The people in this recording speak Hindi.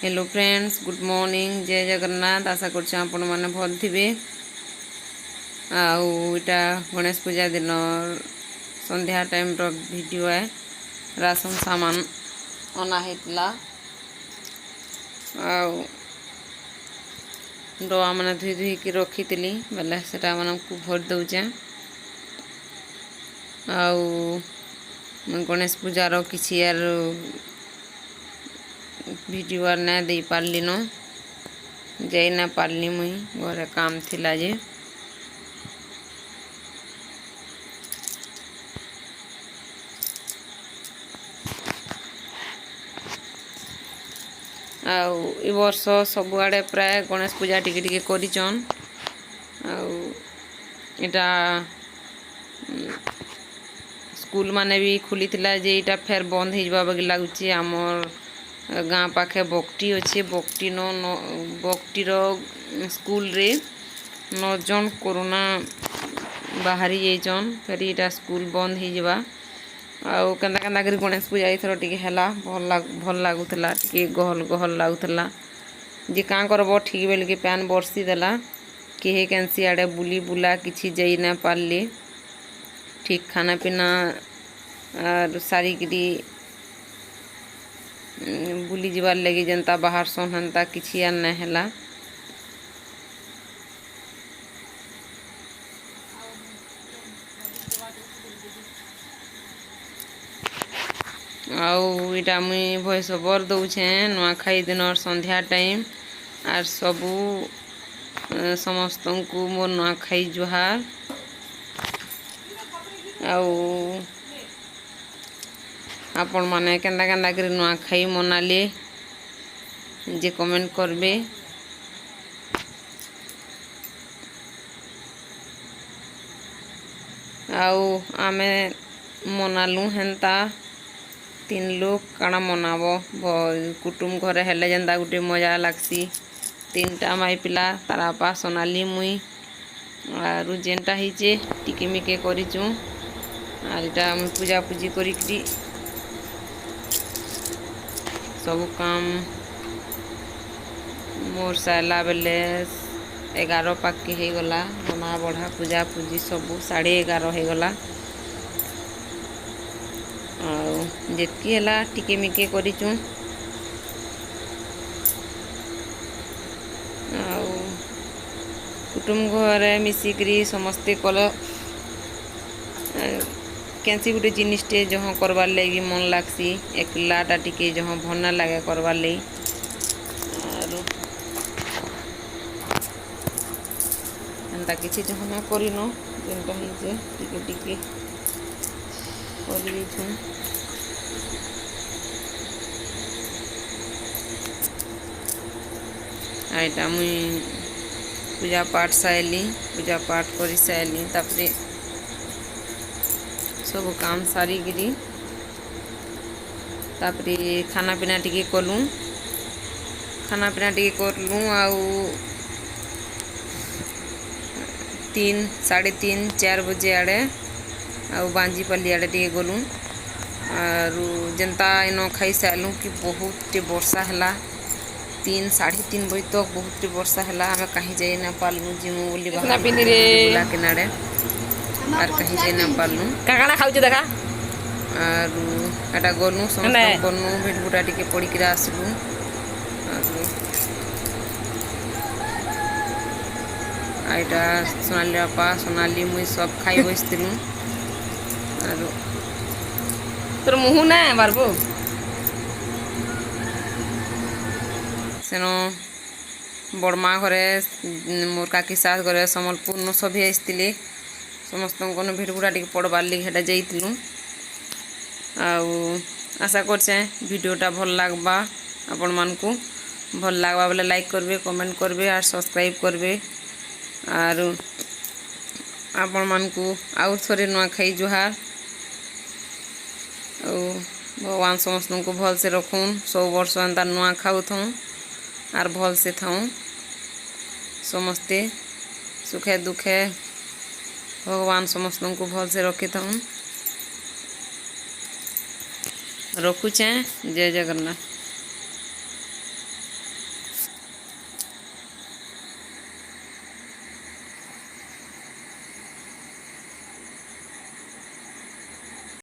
हेलो फ्रेंड्स, गुड मॉर्निंग, जय जगन्नाथ। आशा करछ आपण माने भल थिबे। आउटा गणेश पूजा दिन संध्या टाइम रो वीडियो है। राशन सामान अना हेतला डवा मैंने धुई धुई की रखी बेले सेटा मानक भर दौचे। गणेश पूजार किसी यार वीडियो आर ना दे पारली न जाई ना पारली मुई घरे काम थिला जे। ए वर्ष सबुआड़े प्राय गणेश पूजा टिके टिके करिचन। एटा स्कूल माने भी खुली थिला जे एटा फेर बंद हो जाबा बगे लागुची। आमर गाँ पाखे बकटी अच्छे बकटीर स्कूल रे 9 जन कोरोना बाहरी जाइछन। फिर एटा स्कूल बंद हो जाबा आउ केंदा केंदा करी गणेश पूजा एथर टिके हैला भल लागुतला। टिके गहल गहल लागुतला जे कां करबो ठीक बेल के पैन बरसी देला केहे कैंसी आड़े बुली बुला किछि जाई ना पारली। ठीक खाना पीना और सारी गिरी बुली जीवार लगी जनता बाहर सन हंता किछि आर ना हैला। इटा मुई भॉइस ओवर दौछे नुआखाई दिन संध्या टाइम आर सबू समस्त को मोर नुआखाई जुहार। आपण माने केंदा केंदा करी नुआखाई मनाले जे कमेंट करबे। आमे मनालु हेन्ता 3 लोग काना मनाबो कुटुम घरे हेले जेंदा गुटे मजा लागसी। 3टा माई पिला तारा पा सोनाली मुई आरु जेनटा हिचे टिके मिके करिचु। आर इटा पूजा पूजी करी सब काम मोर साला बेले 11 पाखी हो गला। बना बढ़ा पूजा पूजी सब 11:30 हो गला। जेतकी हला टिके मिके करिचु। कुटुम घरे मिसिकरी समस्ते कल कैंसी गुटे जिनिसटे जहाँ करवार लगी मन लागसी। एकलाटा टिके जहाँ भल ना लगे करवार लगी एंता किसी जहाँ ना करिनो जेनटा हिजे टिके टिके करि छु। आइटा मुई पूजा पाठ साइली पूजा पाठ करी साइली तापरे सब काम सारी गिरी तापरे खाना पीना टिके कलु। खाना पीना टिके करलु 3 साढ़े 3 4 बजे आड़े बांजीपल्ली आड़े टिके गलु। आरु जनता इन खाई सालु कि बहुत वर्षा हैला 3 साढ़े 3 बजे तक बहुत वर्षा हैला। आमे कहीं जाई ना पालनु जिमु बोली बाहर बुला किनारे आर कहीं जाई ना पालनु। काकाना खाउछु देखा आरु एटा गनु समस्त गनु भेट बुटा टिके पड़ी किरा आसलु। आइटा सोनाली आपा सोनाली मुई सब खाई बसतिलु। आरु तोर मुहु ना बारबो सेनो बड़मा घरे मोर काकी सास घरे सम्बलपुर न सभी आसतिले समस्त को भेट बुड़ा टिके पड़बार लगी हेटा जाइतिलु। आशा करछे वीडियोटा भल लागबा आपण मानकू भल लागबा बोले लाइक करबे कमेंट करबे और सब्सक्राइब करबे। आर आपण मानकू आउ थोड़े नुआखाई जुहार। भगवान समस्त को भल से रखुन 100 वर्ष एंता नुआ खाऊ थूँ आर भल से थाऊँ समस्ते सुखे दुखे भगवान समस्त को भल से रखी थाऊँ। रखुचे। जय जगन्नाथ।